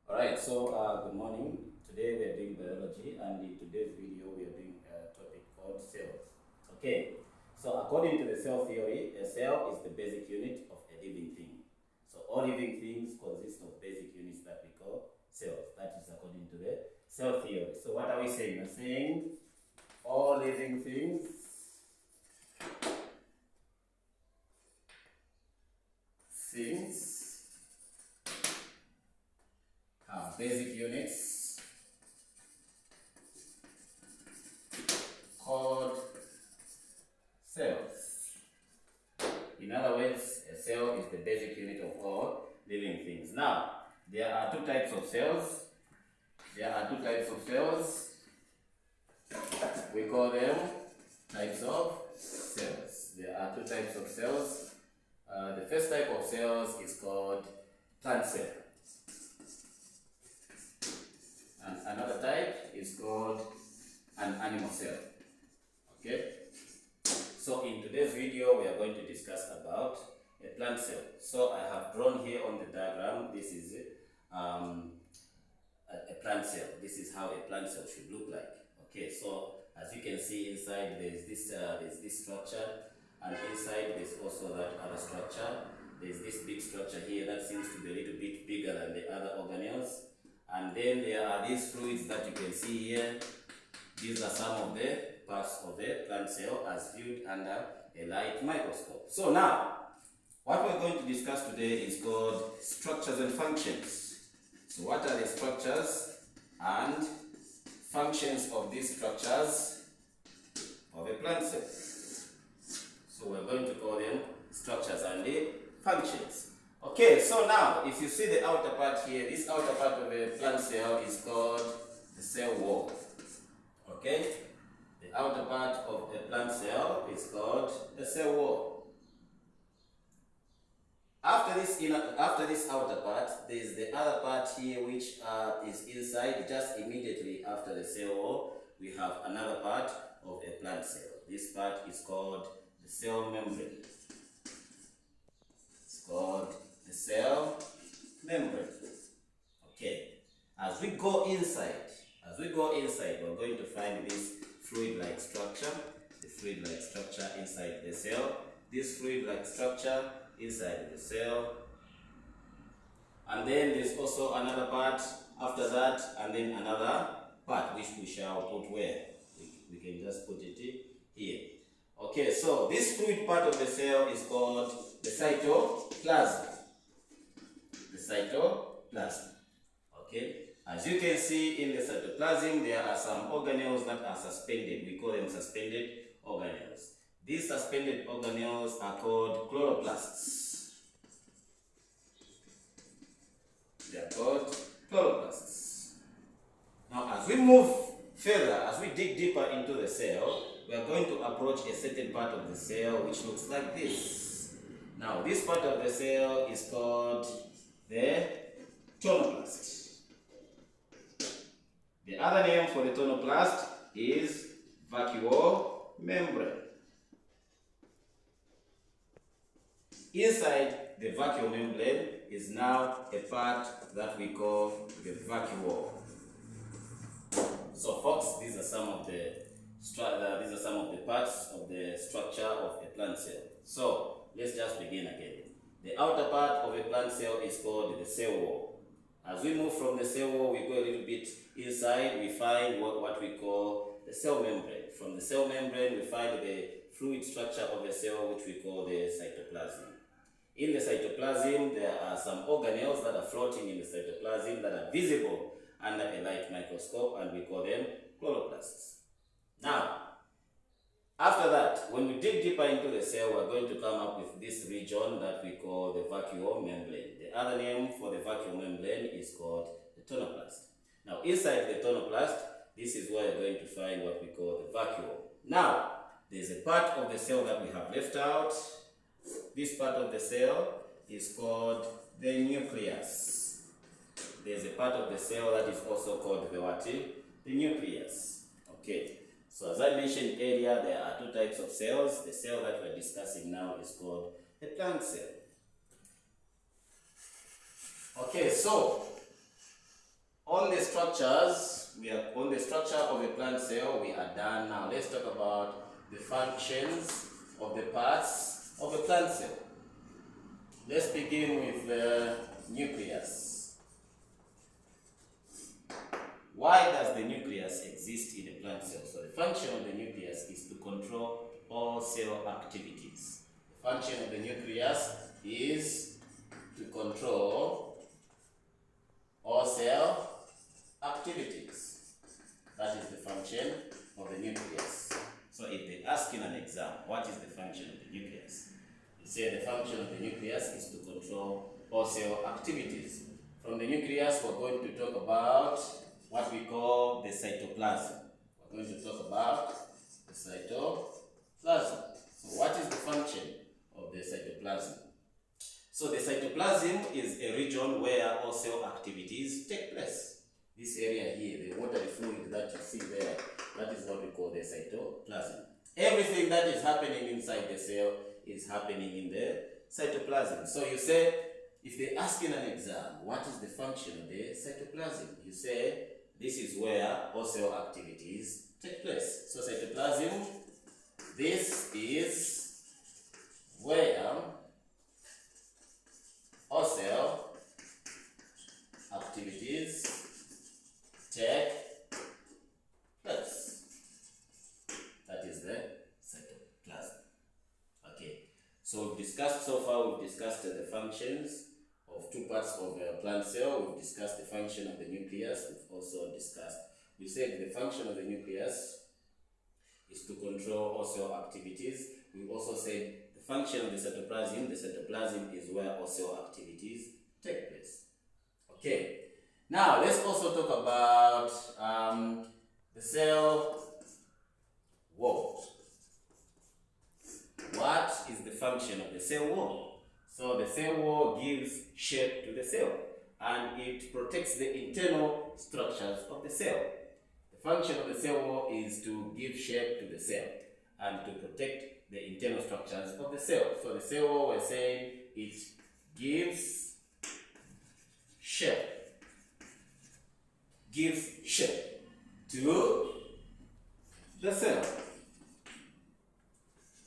Alright, so good morning. Today we are doing biology, and in today's video we are doing a topic called cells. Okay, so according to the cell theory, a cell is the basic unit of a living thing. So all living things consist of basic units that we call cells. That is according to the cell theory. So what are we saying? We're saying all living things have basic units called cells. In other words, a cell is the basic unit of all living things. Now, there are two types of cells. We call them types of cells. There are two types of cells. The first type of cells is called plant cell. And another type is called an animal cell. Okay? So in today's video, we are going to discuss about a plant cell. So I have drawn here on the diagram, this is a plant cell. This is how a plant cell should look like. Okay, so as you can see inside, there's this structure, and inside there's also that other structure. There's this big structure here that seems to be a little bit bigger than the other organelles. And then there are these fluids that you can see here. These are some of the parts of the plant cell as viewed under a light microscope. So now, what we're going to discuss today is called structures and functions. So what are the structures and functions of these structures of a plant cell? So we're going to call them structures and the functions. Okay, so now if you see the outer part here, this outer part of a plant cell is called the cell wall. Okay, the outer part of a plant cell is called the cell wall. After this outer part, there is the other part here which is inside. Just immediately after the cell wall, we have another part of a plant cell. This part is called the cell membrane. It's called the cell membrane. Okay. As we go inside, we're going to find this fluid-like structure. The fluid-like structure inside the cell. This fluid-like structure inside the cell. And then there's also another part after that, and then another part which we shall put where? We can just put it here. Okay, so this fluid part of the cell is called the cytoplasm. The cytoplasm. Okay, as you can see in the cytoplasm, there are some organelles that are suspended. We call them suspended organelles. These suspended organelles are called chloroplasts. They are called chloroplasts. Now, as we move further, as we dig deeper into the cell, we are going to approach a certain part of the cell which looks like this. Now, this part of the cell is called the tonoplast. The other name for the tonoplast is vacuole-membrane. Inside the vacuole-membrane is now a part that we call the vacuole. So folks, these are some of the parts of the structure of a plant cell. So let's just begin again. The outer part of a plant cell is called the cell wall. As we move from the cell wall, we go a little bit inside, we find what we call the cell membrane. From the cell membrane, we find the fluid structure of the cell, which we call the cytoplasm. In the cytoplasm, there are some organelles that are floating in the cytoplasm that are visible under a light microscope, and we call them chloroplasts. Now, after that, when we dig deeper into the cell, we're going to come up with this region that we call the vacuole membrane. The other name for the vacuole membrane is called the tonoplast. Now, inside the tonoplast, this is where you're going to find what we call the vacuole. Now, there's a part of the cell that we have left out. This part of the cell is called the nucleus. There's a part of the cell that is also called the what? The nucleus. Okay. So as I mentioned earlier, there are two types of cells. The cell that we're discussing now is called a plant cell. Okay, so On the structures, we are on the structure of a plant cell, we are done. Now let's talk about the functions of the parts of a plant cell. Let's begin with the nucleus. Why does the nucleus exist in a plant cell? So the function of the nucleus is to control all cell activities. The function of the nucleus is to control all cell activities. That is the function of the nucleus. So if they ask in an exam, what is the function of the nucleus? You say the function of the nucleus is to control all cell activities. From the nucleus, we're going to talk about what we call the cytoplasm. We're going to talk about the cytoplasm. So what is the function of the cytoplasm? So the cytoplasm is a region where all cell activities take place. This area here, the watery fluid that you see there, that is what we call the cytoplasm. Everything that is happening inside the cell is happening in the cytoplasm. So you say, if they ask in an exam, what is the function of the cytoplasm? You say, this is where all cell activities take place. So cytoplasm, this is where all cell activities take place. That is the cytoplasm. Okay. So we've discussed so far, we've discussed the functions of two parts of a plant cell. We've discussed the function of the nucleus. We've also discussed, we said the function of the nucleus is to control all cell activities. We also said the function of the cytoplasm is where all cell activities take place. Okay. Now let's also talk about the cell wall. What is the function of the cell wall? So the cell wall gives shape to the cell and it protects the internal structures of the cell. The function of the cell wall is to give shape to the cell and to protect the internal structures of the cell. So the cell wall, we're saying it gives shape to the cell.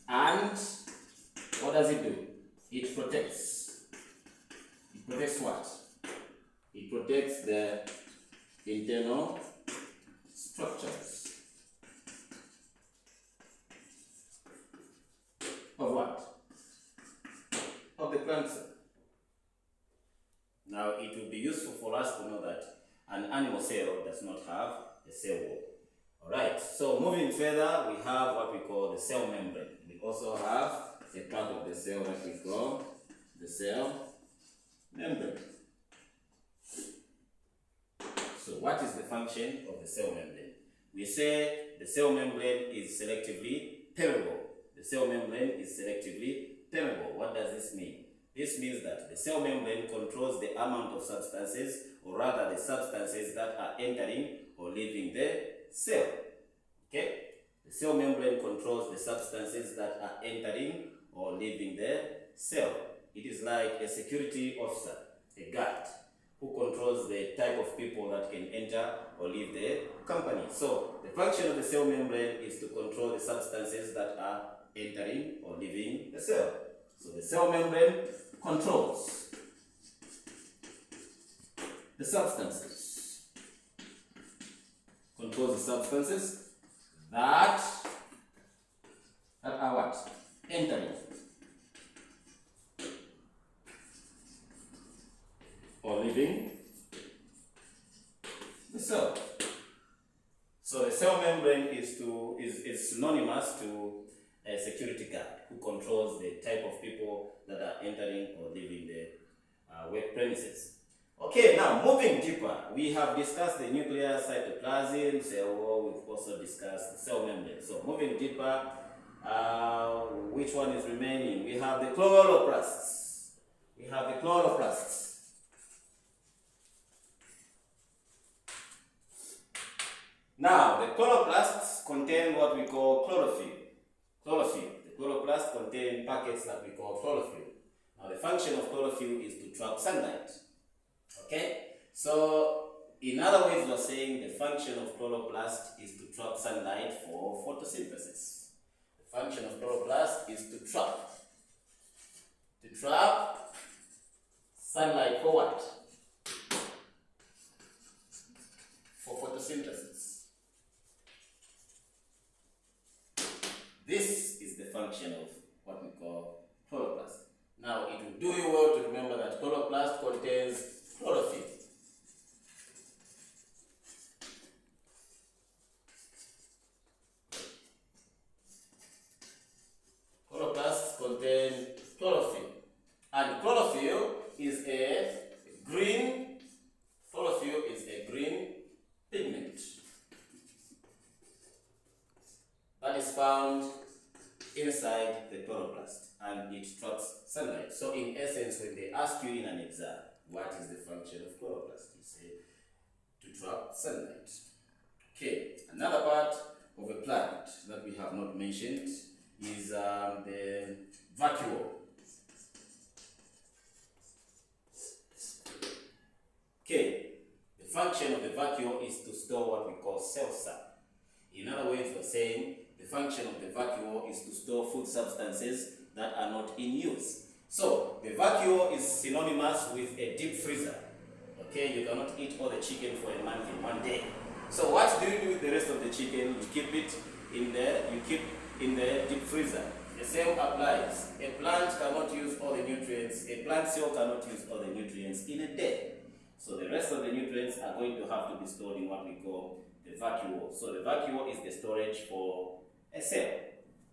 And what does it do? It protects. It protects what? It protects the internal structures of what? Of the plant cell. Now it will be useful for us to know that an animal cell does not have a cell wall. Alright, so moving further, we have what we call the cell membrane. We also have a part of the cell that we call the cell membrane. So what is the function of the cell membrane? We say the cell membrane is selectively permeable. The cell membrane is selectively permeable. What does this mean? This means that the cell membrane controls the amount of substances, or rather the substances that are entering or leaving the cell. Okay? The cell membrane controls the substances that are entering or leaving the cell. It is like a security officer, a guard, who controls the type of people that can enter or leave the company. So the function of the cell membrane is to control the substances that are entering or leaving the cell. So the cell membrane controls the substances. Controls the substances that are what? Entering or leaving the cell. So the cell membrane is synonymous to a security guard who controls the type of people that are entering or leaving the work premises. Okay, now moving deeper, we have discussed the nucleus, cytoplasm, cell wall. We've also discussed the cell membrane. So moving deeper, which one is remaining? We have the chloroplasts. Now, the chloroplasts contain what we call chlorophyll. The chloroplasts contain packets that we call chlorophyll. Now, the function of chlorophyll is to trap sunlight. Okay? So, in other words, we're saying the function of chloroplast is to trap sunlight for photosynthesis. The function of chloroplast is to trap sunlight for what? For photosynthesis. This is the function of what we call chloroplast. Now, it will do you well to remember that chloroplast contains chlorophyll. Chloroplasts contain chlorophyll, and chlorophyll is a green pigment that is found inside the chloroplast, and it traps sunlight. So in essence, when they ask you in an exam, what is the function of chloroplast? You say to trap sunlight. Okay, another part of a plant that we have not mentioned is the vacuole. Okay, the function of the vacuole is to store what we call cell sap. In other words, we're saying the function of the vacuole is to store food substances that are not in use. So the vacuole is synonymous with a deep freezer. Okay, you cannot eat all the chicken for a month in one day. So what do you do with the rest of the chicken? You keep it in the deep freezer. The same applies. A plant cannot use all the nutrients. A plant cell cannot use all the nutrients in a day. So the rest of the nutrients are going to have to be stored in what we call the vacuole. So the vacuole is the storage for a cell.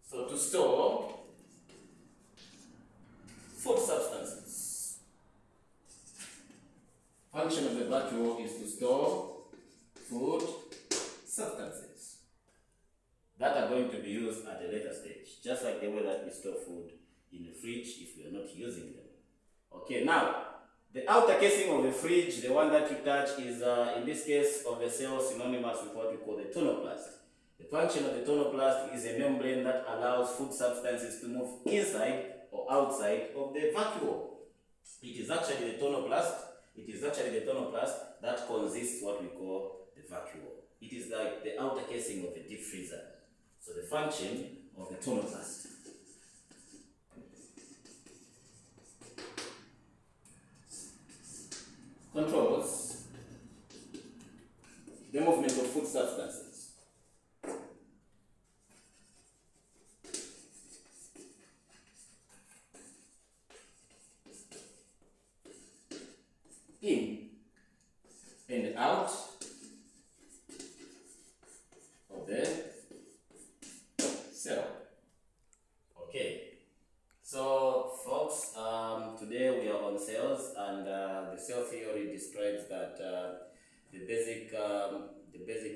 So to store food substances, function of the vacuole is to store food substances that are going to be used at a later stage, just like the way that we store food in the fridge if we are not using them. Okay, now the outer casing of the fridge, the one that you touch, is in this case of the cell synonymous with what we call the tonoplast. The function of the tonoplast is a membrane that allows food substances to move inside or outside of the vacuole. It is actually the tonoplast that consists what we call the vacuole. It is like the outer casing of a deep freezer. So the function of the tonoplast. Controls the movement of food substances. In and out of the cell. Okay. So folks, today we are on cells, and the cell theory describes that the basic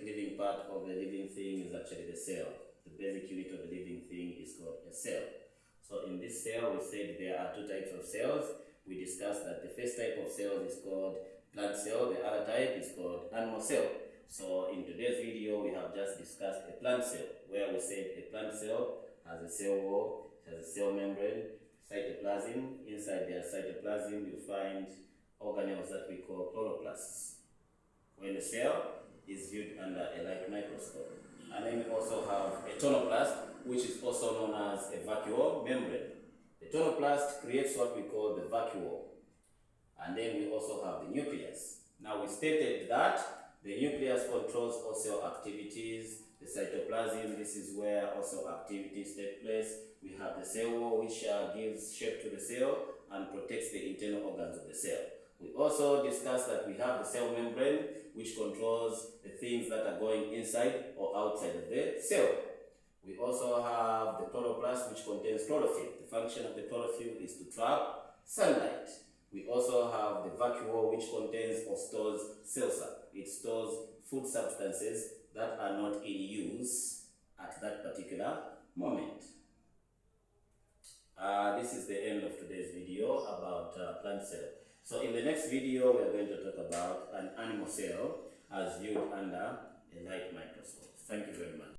living part of the living thing is actually the cell. The basic unit of the living thing is called a cell. So in this cell, we said there are two types of cells. We discussed that the first type of cell is called plant cell, the other type is called animal cell. So in today's video, we have just discussed a plant cell, where we said a plant cell has a cell wall, it has a cell membrane, cytoplasm. Inside their cytoplasm, you find organelles that we call chloroplasts. When the cell is viewed under a light microscope. And then we also have a tonoplast, which is also known as a vacuole membrane. The tonoplast creates what we call the vacuole. And then we also have the nucleus. Now we stated that the nucleus controls all cell activities. The cytoplasm, this is where all cell activities take place. We have the cell wall, which gives shape to the cell and protects the internal organs of the cell. We also discussed that we have the cell membrane, which controls the things that are going inside or outside of the cell. We also have the chloroplast, which contains chlorophyll. The function of the chlorophyll is to trap sunlight. We also have the vacuole, which contains or stores cell sap. It stores food substances that are not in use at that particular moment. This is the end of today's video about plant cell. So in the next video, we are going to talk about an animal cell as viewed under a light microscope. Thank you very much.